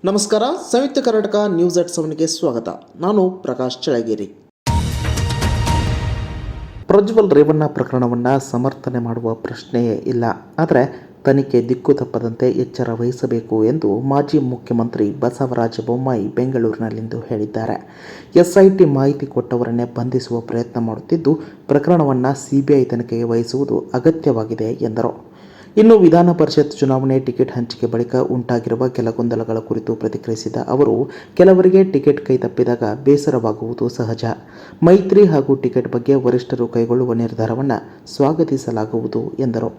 ನಮಸ್ಕಾರ. ಸಂಯುಕ್ತ Karnataka news at 7ಗೆ ಸ್ವಾಗತ. ನಾನು ಪ್ರಕಾಶ್ ಚಳಗೇರಿ. ಪ್ರಜ್ವಲ್ ರೇವಣ್ಣ ಪ್ರಕರಣವನ್ನು ಸಮರ್ಥನೆ ಮಾಡುವ ಪ್ರಶ್ನೆಯೇ ಇಲ್ಲ. ಆದರೆ ತನಿಖೆ ದಿಕ್ಕು ತಪ್ಪದಂತೆ ಎಚ್ಚರ ವಹಿಸಬೇಕು ಎಂದು ಮಾಜಿ ಮುಖ್ಯಮಂತ್ರಿ ಬಸವರಾಜ ಬೊಮ್ಮಾಯಿ ಬೆಂಗಳೂರಿನಲ್ಲಿಂದು ಹೇಳಿದ್ದಾರೆ. ಎಸ್ಐಟಿ ಮಾಹಿತಿ ಕೊಟ್ಟವರನ್ನೇ ಬಂಧಿಸುವ ಪ್ರಯತ್ನ ಮಾಡುತ್ತಿದ್ದು, ಪ್ರಕರಣವನ್ನು ಸಿಬಿಐ ತನಿಖೆಗೆ ವಹಿಸುವುದು ಅಗತ್ಯವಾಗಿದೆ ಎಂದರು. ಇನ್ನು ವಿಧಾನ ಪರಿಷತ್ ಚುನಾವಣೆ ಟಿಕೆಟ್ ಹಂಚಿಕೆ ಬಳಿಕ ಉಂಟಾಗಿರುವ ಕೆಲ ಗೊಂದಲಗಳ ಕುರಿತು ಪ್ರತಿಕ್ರಿಯಿಸಿದ ಅವರು, ಕೆಲವರಿಗೆ ಟಿಕೆಟ್ ಕೈ ತಪ್ಪಿದಾಗ ಬೇಸರವಾಗುವುದು ಸಹಜ. ಮೈತ್ರಿ ಹಾಗೂ ಟಿಕೆಟ್ ಬಗ್ಗೆ ವರಿಷ್ಠರು ಕೈಗೊಳ್ಳುವ ನಿರ್ಧಾರವನ್ನು ಸ್ವಾಗತಿಸಲಾಗುವುದು ಎಂದರು.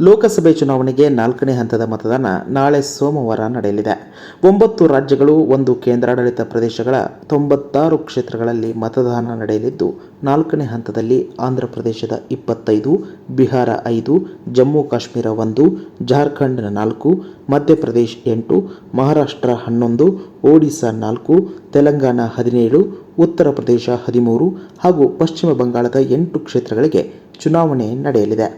ಲೋಕಸಭೆ ಚುನಾವಣೆಗೆ 4ನೇ ಹಂತದ ಮತದಾನ ನಾಳೆ ಸೋಮವಾರ ನಡೆಯಲಿದೆ. 9 ರಾಜ್ಯಗಳು, 1 ಕೇಂದ್ರಾಡಳಿತ ಪ್ರದೇಶಗಳ 96 ಕ್ಷೇತ್ರಗಳಲ್ಲಿ ಮತದಾನ ನಡೆಯಲಿದ್ದು, 4ನೇ ಹಂತದಲ್ಲಿ ಆಂಧ್ರಪ್ರದೇಶದ 25, ಬಿಹಾರ 5, ಜಮ್ಮು ಕಾಶ್ಮೀರ 1, ಜಾರ್ಖಂಡ್ 4, ಮಧ್ಯಪ್ರದೇಶ 8, ಮಹಾರಾಷ್ಟ್ರ 11, ಒಡಿಶಾ 4, ತೆಲಂಗಾಣ 17, ಉತ್ತರ ಪ್ರದೇಶ 13 ಹಾಗೂ ಪಶ್ಚಿಮ ಬಂಗಾಳದ 8 ಕ್ಷೇತ್ರಗಳಿಗೆ ಚುನಾವಣೆ ನಡೆಯಲಿದೆ.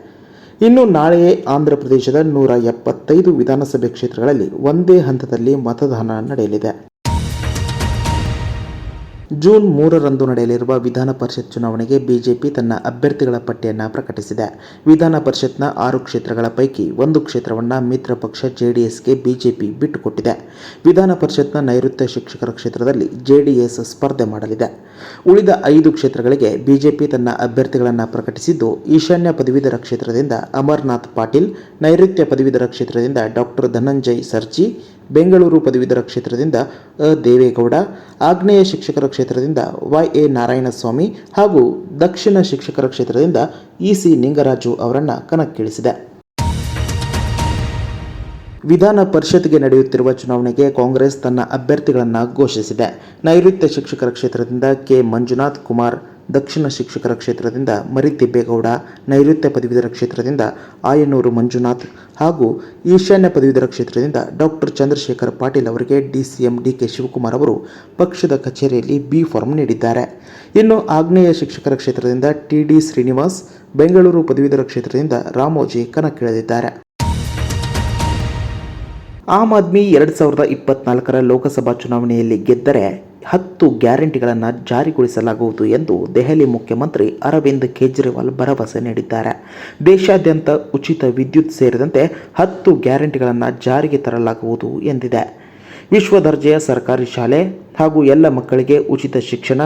ಇನ್ನು ನಾಳೆಯೇ ಆಂಧ್ರಪ್ರದೇಶದ 175 ವಿಧಾನಸಭೆ ಕ್ಷೇತ್ರಗಳಲ್ಲಿ ಒಂದೇ ಹಂತದಲ್ಲಿ ಮತದಾನ ನಡೆಯಲಿದೆ. ಜೂನ್ 3ರಂದು ನಡೆಯಲಿರುವ ವಿಧಾನ ಪರಿಷತ್ ಚುನಾವಣೆಗೆ ಬಿಜೆಪಿ ತನ್ನ ಅಭ್ಯರ್ಥಿಗಳ ಪಟ್ಟಿಯನ್ನು ಪ್ರಕಟಿಸಿದೆ. ವಿಧಾನ ಪರಿಷತ್ನ 6 ಕ್ಷೇತ್ರಗಳ ಪೈಕಿ 1 ಕ್ಷೇತ್ರವನ್ನು ಮಿತ್ರ ಪಕ್ಷ ಜೆಡಿಎಸ್ಗೆ ಬಿಜೆಪಿ ಬಿಟ್ಟುಕೊಟ್ಟಿದೆ. ವಿಧಾನ ಪರಿಷತ್ನ ನೈಋತ್ಯ ಶಿಕ್ಷಕರ ಕ್ಷೇತ್ರದಲ್ಲಿ ಜೆಡಿಎಸ್ ಸ್ಪರ್ಧೆ ಮಾಡಲಿದೆ. ಉಳಿದ 5 ಕ್ಷೇತ್ರಗಳಿಗೆ ಬಿಜೆಪಿ ತನ್ನ ಅಭ್ಯರ್ಥಿಗಳನ್ನು ಪ್ರಕಟಿಸಿದ್ದು, ಈಶಾನ್ಯ ಪದವೀಧರ ಕ್ಷೇತ್ರದಿಂದ ಅಮರನಾಥ್ ಪಾಟೀಲ್, ನೈಋತ್ಯ ಪದವೀಧರ ಕ್ಷೇತ್ರದಿಂದ ಡಾಕ್ಟರ್ ಧನಂಜಯ್ ಸರ್ಜಿ, ಬೆಂಗಳೂರು ಪದವೀಧರ ಕ್ಷೇತ್ರದಿಂದ ದೇವೇಗೌಡ, ಆಗ್ನೇಯ ಶಿಕ್ಷಕರ ಕ್ಷೇತ್ರದಿಂದ ವೈ.ಎ. ನಾರಾಯಣಸ್ವಾಮಿ ಹಾಗೂ ದಕ್ಷಿಣ ಶಿಕ್ಷಕರ ಕ್ಷೇತ್ರದಿಂದ ಇ.ಸಿ. ನಿಂಗರಾಜು ಅವರನ್ನು ಕಣಕ್ಕಿಳಿಸಿದೆ. ವಿಧಾನ ಪರಿಷತ್ಗೆ ನಡೆಯುತ್ತಿರುವ ಚುನಾವಣೆಗೆ ಕಾಂಗ್ರೆಸ್ ತನ್ನ ಅಭ್ಯರ್ಥಿಗಳನ್ನು ಘೋಷಿಸಿದೆ. ನೈಋತ್ಯ ಶಿಕ್ಷಕರ ಕ್ಷೇತ್ರದಿಂದ ಕೆ. ಮಂಜುನಾಥ್ ಕುಮಾರ್, ದಕ್ಷಿಣ ಶಿಕ್ಷಕರ ಕ್ಷೇತ್ರದಿಂದ ಮರಿತಿಬ್ಬೇಗೌಡ, ನೈಋತ್ಯ ಪದವೀಧರ ಕ್ಷೇತ್ರದಿಂದ ಆಯನೂರು ಮಂಜುನಾಥ್ ಹಾಗೂ ಈಶಾನ್ಯ ಪದವೀಧರ ಕ್ಷೇತ್ರದಿಂದ ಡಾಕ್ಟರ್ ಚಂದ್ರಶೇಖರ್ ಪಾಟೀಲ್ ಅವರಿಗೆ ಡಿಸಿಎಂ ಡಿಕೆ ಶಿವಕುಮಾರ್ ಅವರು ಪಕ್ಷದ ಕಚೇರಿಯಲ್ಲಿ ಬಿ ಫಾರ್ಮ್ ನೀಡಿದ್ದಾರೆ. ಇನ್ನು ಆಗ್ನೇಯ ಶಿಕ್ಷಕರ ಕ್ಷೇತ್ರದಿಂದ ಟಿ.ಡಿ. ಶ್ರೀನಿವಾಸ್, ಬೆಂಗಳೂರು ಪದವೀಧರ ಕ್ಷೇತ್ರದಿಂದ ರಾಮೋಜಿ ಕಣಕ್ಕಿಳಿದಿದ್ದಾರೆ. ಆಮ್ ಆದ್ಮಿ 2024ರ ಲೋಕಸಭಾ ಚುನಾವಣೆಯಲ್ಲಿ ಗೆದ್ದರೆ 10 ಗ್ಯಾರಂಟಿಗಳನ್ನು ಜಾರಿಗೊಳಿಸಲಾಗುವುದು ಎಂದು ದೆಹಲಿ ಮುಖ್ಯಮಂತ್ರಿ ಅರವಿಂದ್ ಕೇಜ್ರಿವಾಲ್ ಭರವಸೆ ನೀಡಿದ್ದಾರೆ. ದೇಶಾದ್ಯಂತ ಉಚಿತ ವಿದ್ಯುತ್ ಸೇರಿದಂತೆ 10 ಗ್ಯಾರಂಟಿಗಳನ್ನು ಜಾರಿಗೆ ತರಲಾಗುವುದು ಎಂದಿದೆ. ವಿಶ್ವ ದರ್ಜೆಯ ಸರ್ಕಾರಿ ಶಾಲೆ ಹಾಗೂ ಎಲ್ಲ ಮಕ್ಕಳಿಗೆ ಉಚಿತ ಶಿಕ್ಷಣ,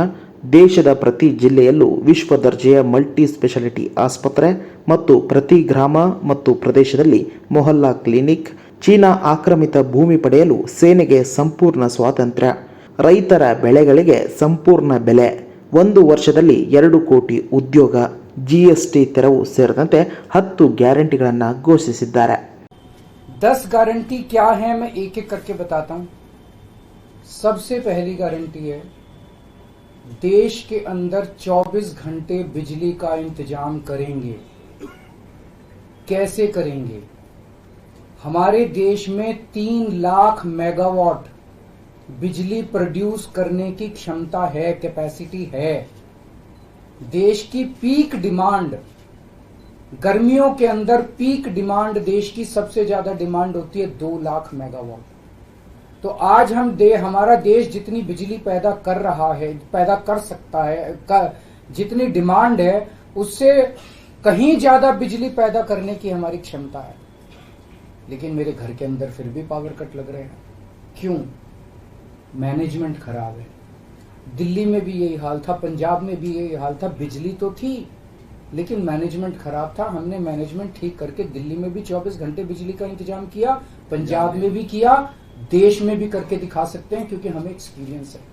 ದೇಶದ ಪ್ರತಿ ಜಿಲ್ಲೆಯಲ್ಲೂ ವಿಶ್ವ ದರ್ಜೆಯ ಮಲ್ಟಿ ಸ್ಪೆಷಾಲಿಟಿ ಆಸ್ಪತ್ರೆ ಮತ್ತು ಪ್ರತಿ ಗ್ರಾಮ ಮತ್ತು ಪ್ರದೇಶದಲ್ಲಿ ಮೊಹಲ್ಲಾ ಕ್ಲಿನಿಕ್, ಚೀನಾ ಆಕ್ರಮಿತ ಭೂಮಿ ಪಡೆಯಲು ಸೇನೆಗೆ ಸಂಪೂರ್ಣ ಸ್ವಾತಂತ್ರ್ಯ, ರೈತರ ಬೆಳೆಗಳಿಗೆ ಸಂಪೂರ್ಣ ಬೆಲೆ, 1 ವರ್ಷದಲ್ಲಿ 2 ಕೋಟಿ ಉದ್ಯೋಗ, ಜಿಎಸ್ಟಿ ತೆರವು ಸೇರಿದಂತೆ 10 ಗ್ಯಾರಂಟಿಗಳನ್ನು ಘೋಷಿಸಿದ್ದಾರೆ. 10 गारंटी क्या है, मैं एक एक करके बताता हूं. सबसे पहली गारंटी है, देश के अंदर 24 घंटे बिजली का इंतजाम करेंगे. कैसे करेंगे? हमारे देश में 3 लाख मेगावाट बिजली प्रोड्यूस करने की क्षमता है, कैपेसिटी है. देश की पीक डिमांड, गर्मियों के अंदर पीक डिमांड देश की सबसे ज्यादा डिमांड होती है 2 लाख मेगावाट. तो आज हमारा देश जितनी बिजली पैदा कर रहा है, पैदा कर सकता है, जितनी डिमांड है उससे कहीं ज्यादा बिजली पैदा करने की हमारी क्षमता है. लेकिन मेरे घर के अंदर फिर भी पावर कट लग रहे हैं. क्यों? मैनेजमेंट खराब है. दिल्ली में भी यही हाल था, पंजाब में भी यही हाल था. बिजली तो थी लेकिन मैनेजमेंट खराब था. हमने मैनेजमेंट ठीक करके दिल्ली में भी 24 घंटे बिजली का इंतजाम किया, पंजाब में भी किया, देश में भी करके दिखा सकते हैं क्योंकि हमें एक्सपीरियंस है.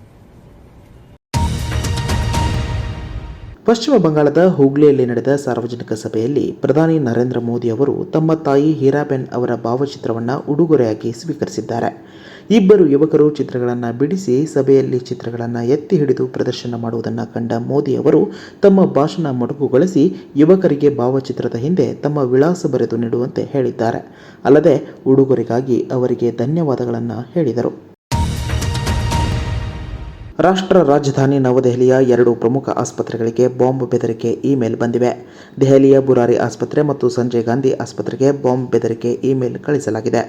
ಪಶ್ಚಿಮ ಬಂಗಾಳದ ಹೂಗ್ಲಿಯಲ್ಲಿ ನಡೆದ ಸಾರ್ವಜನಿಕ ಸಭೆಯಲ್ಲಿ ಪ್ರಧಾನಿ ನರೇಂದ್ರ ಮೋದಿ ಅವರು ತಮ್ಮ ತಾಯಿ ಹೀರಾಬೆನ್ ಅವರ ಭಾವಚಿತ್ರವನ್ನು ಉಡುಗೊರೆಯಾಗಿ ಸ್ವೀಕರಿಸಿದ್ದಾರೆ. ಇಬ್ಬರು ಯುವಕರು ಚಿತ್ರಗಳನ್ನು ಬಿಡಿಸಿ ಸಭೆಯಲ್ಲಿ ಚಿತ್ರಗಳನ್ನು ಎತ್ತಿ ಹಿಡಿದು ಪ್ರದರ್ಶನ ಮಾಡುವುದನ್ನು ಕಂಡ ಮೋದಿ ಅವರು ತಮ್ಮ ಭಾಷಣ ಮೊಟಕುಗೊಳಿಸಿ ಯುವಕರಿಗೆ ಭಾವಚಿತ್ರದ ಹಿಂದೆ ತಮ್ಮ ವಿಳಾಸ ಬರೆದು ನೀಡುವಂತೆ ಹೇಳಿದ್ದಾರೆ. ಅಲ್ಲದೆ ಉಡುಗೊರೆಗಾಗಿ ಅವರಿಗೆ ಧನ್ಯವಾದಗಳನ್ನು ಹೇಳಿದರು. ರಾಷ್ಟ್ರ ರಾಜಧಾನಿ ನವದೆಹಲಿಯ 2 ಪ್ರಮುಖ ಆಸ್ಪತ್ರೆಗಳಿಗೆ ಬಾಂಬ್ ಬೆದರಿಕೆ ಇಮೇಲ್ ಬಂದಿವೆ. ದೆಹಲಿಯ ಬುರಾರಿ ಆಸ್ಪತ್ರೆ ಮತ್ತು ಸಂಜಯ್ ಗಾಂಧಿ ಆಸ್ಪತ್ರೆಗೆ ಬಾಂಬ್ ಬೆದರಿಕೆ ಇಮೇಲ್ ಕಳಿಸಲಾಗಿದೆ.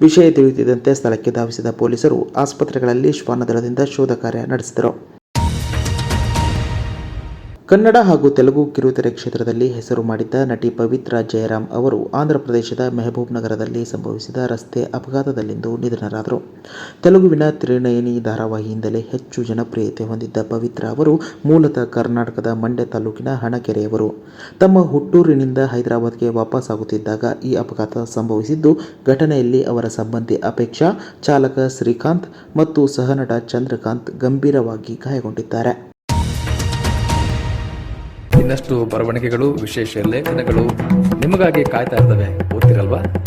ವಿಷಯ ತಿಳಿಯುತ್ತಿದ್ದಂತೆ ಸ್ಥಳಕ್ಕೆ ಧಾವಿಸಿದ ಪೊಲೀಸರು ಆಸ್ಪತ್ರೆಗಳಲ್ಲಿ ಶ್ವಾನದಳದಿಂದ ಶೋಧ ಕಾರ್ಯ ನಡೆಸಿದರು. ಕನ್ನಡ ಹಾಗೂ ತೆಲುಗು ಕಿರುತೆರೆ ಕ್ಷೇತ್ರದಲ್ಲಿ ಹೆಸರು ಮಾಡಿದ್ದ ನಟಿ ಪವಿತ್ರಾ ಜಯರಾಮ್ ಅವರು ಆಂಧ್ರಪ್ರದೇಶದ ಮೆಹಬೂಬ್ ನಗರದಲ್ಲಿ ಸಂಭವಿಸಿದ ರಸ್ತೆ ಅಪಘಾತದಲ್ಲಿಂದು ನಿಧನರಾದರು. ತೆಲುಗುವಿನ ತ್ರಿನಯನಿ ಧಾರಾವಾಹಿಯಿಂದಲೇ ಹೆಚ್ಚು ಜನಪ್ರಿಯತೆ ಹೊಂದಿದ್ದ ಪವಿತ್ರಾ ಅವರು ಮೂಲತಃ ಕರ್ನಾಟಕದ ಮಂಡ್ಯ ತಾಲೂಕಿನ ಹಣಗೆರೆಯವರು. ತಮ್ಮ ಹುಟ್ಟೂರಿನಿಂದ ಹೈದರಾಬಾದ್ಗೆ ವಾಪಸ್ಸಾಗುತ್ತಿದ್ದಾಗ ಈ ಅಪಘಾತ ಸಂಭವಿಸಿದ್ದು, ಘಟನೆಯಲ್ಲಿ ಅವರ ಸಂಬಂಧಿ ಅಪೇಕ್ಷಾ, ಚಾಲಕ ಶ್ರೀಕಾಂತ್ ಮತ್ತು ಸಹನಟ ಚಂದ್ರಕಾಂತ್ ಗಂಭೀರವಾಗಿ ಗಾಯಗೊಂಡಿದ್ದಾರೆ. ಇನ್ನಷ್ಟು ಬರವಣಿಗೆಗಳು, ವಿಶೇಷ ಲೇಖನಗಳು ನಿಮಗಾಗಿ ಕಾಯ್ತಾ ಇರ್ತವೆ. ಓದ್ತಿರಲ್ವಾ?